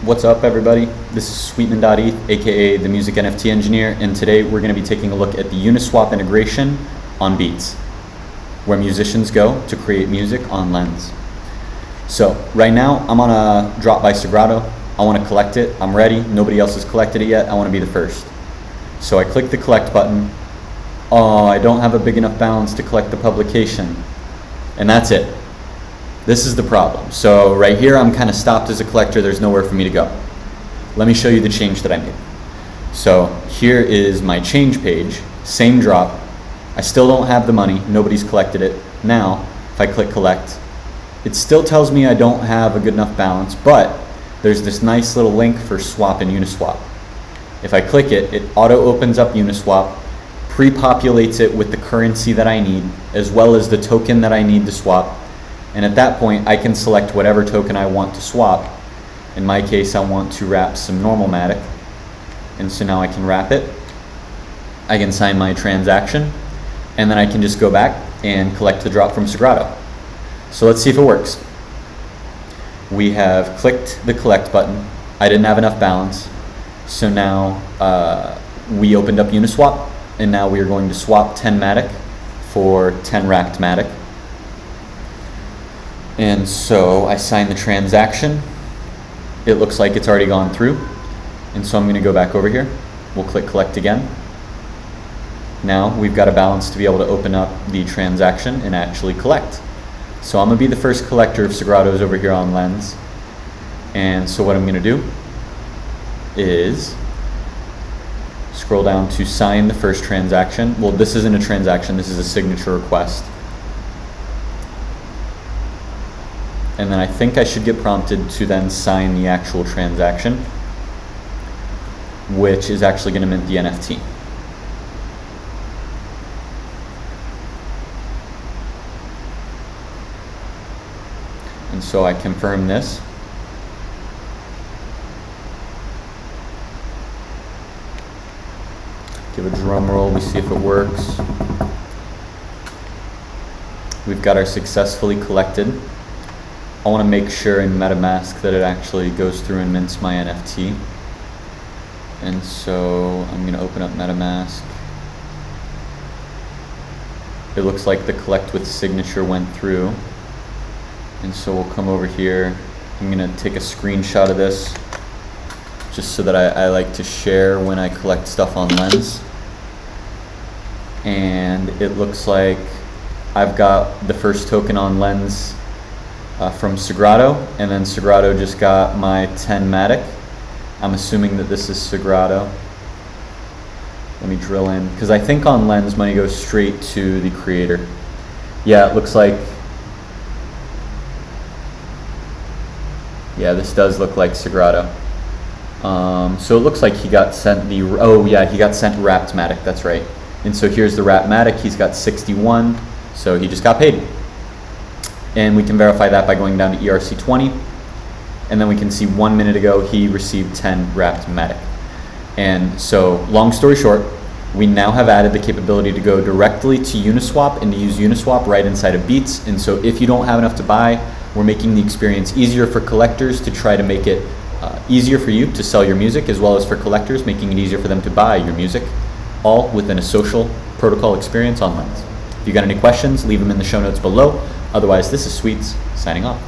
What's up, everybody? This is Sweetman.eth, aka the Music NFT Engineer, and today we're going to be taking a look at the Uniswap integration on Beats, where musicians go to create music on Lens. So right now I'm on a drop by Sagrado. I want to collect it. I'm ready. Nobody else has collected it yet. I want to be the first. So I click the collect button. Oh, I don't have a big enough balance to collect the publication. And that's it. This is the problem. So right here, I'm kind of stopped as a collector. There's nowhere for me to go. Let me show you the change that I made. So here is my change page, same drop. I still don't have the money. Nobody's collected it. Now, if I click collect, it still tells me I don't have a good enough balance, but there's this nice little link for swap and Uniswap. If I click it, it auto opens up Uniswap, pre-populates it with the currency that I need, as well as the token that I need to swap. And at that point, I can select whatever token I want to swap. In my case, I want to wrap some normal Matic. And so now I can wrap it. I can sign my transaction. And then I can just go back and collect the drop from Sagrado. So let's see if it works. We have clicked the collect button. I didn't have enough balance. So now we opened up Uniswap. And now we are going to swap 10 Matic for 10 wrapped Matic. And so I sign the transaction. It looks like it's already gone through. And so I'm going to go back over here. We'll click collect again. Now we've got a balance to be able to open up the transaction and actually collect. So I'm going to be the first collector of Sagrados over here on Lens. And so what I'm going to do is scroll down to sign the first transaction. Well, this isn't a transaction, this is a signature request. And then I think I should get prompted to then sign the actual transaction, which is actually going to mint the NFT. And so I confirm this. Give a drum roll, we see if it works. We've got our successfully collected. I want to make sure in MetaMask that it actually goes through and mints my NFT. And so I'm going to open up MetaMask. It looks like the collect with signature went through. And so we'll come over here. I'm going to take a screenshot of this just so that I like to share when I collect stuff on Lens. And it looks like I've got the first token on Lens from Sagrado, and then Sagrado just got my 10 Matic. I'm assuming that this is Sagrado. Let me drill in, because I think on Lens money goes straight to the creator. Yeah, it looks like, yeah, this does look like Sagrado. So it looks like he got sent the, oh yeah, he got sent wrapped Matic, that's right. And so here's the wrapped Matic, he's got 61, so he just got paid. And we can verify that by going down to ERC20. And then we can see 1 minute ago, he received 10 wrapped Matic. And so long story short, we now have added the capability to go directly to Uniswap and to use Uniswap right inside of Beats. And so if you don't have enough to buy, we're making the experience easier for collectors to try to make it easier for you to sell your music, as well as for collectors, making it easier for them to buy your music, all within a social protocol experience on Lens. If you got any questions, leave them in the show notes below. Otherwise, this is Sweets signing off.